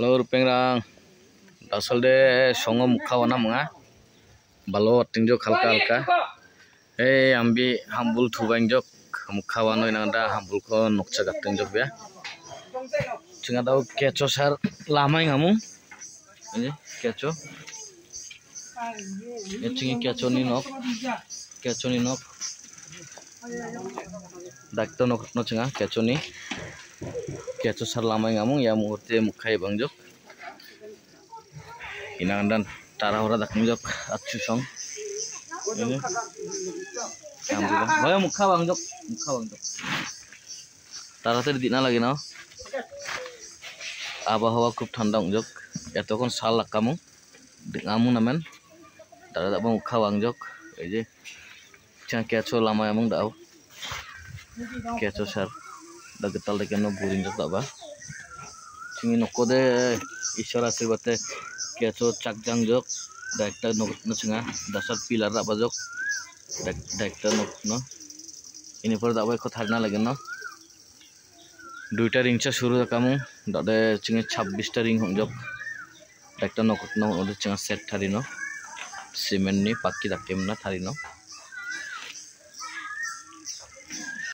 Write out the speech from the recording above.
Lor pengrang dasal de songo mukhawana mga balo tingjok halka halka ambi hambul thubangjok mukhawanoi nangda hambul ko nokcha gatingjok ya chinga dau kecho sar lamai ngamu ini kecho chingi kecho ni nok dakto nok no chinga kecho sar lamai ngamu ya muhurte mukhai bangjok inangan tara hora dakingjok achu song ini ambil mukha bangjok tara te dina lagi no আবহাওয়া খুব ঠান্ডা ungjok এতক্ষণ সাল লাকামু ngamu namen tara da bang mukha bangjok ei je chang kecho lama amung dau kecho sar da getal de keno burin jok da ba chingi nokode ishwar asirwate kecho chakjang jok da ekta nok no chinga dasar pilar da bajok da ekta nok no ini por da bai ko tharna lage no দুইটা রিংচা শুরু কামু দদে চিঙে 26টা ring হংজক একটা knocked ন ওদে চিঙা set থারিনো cement নি পাক্কি দাকেম না থারিনো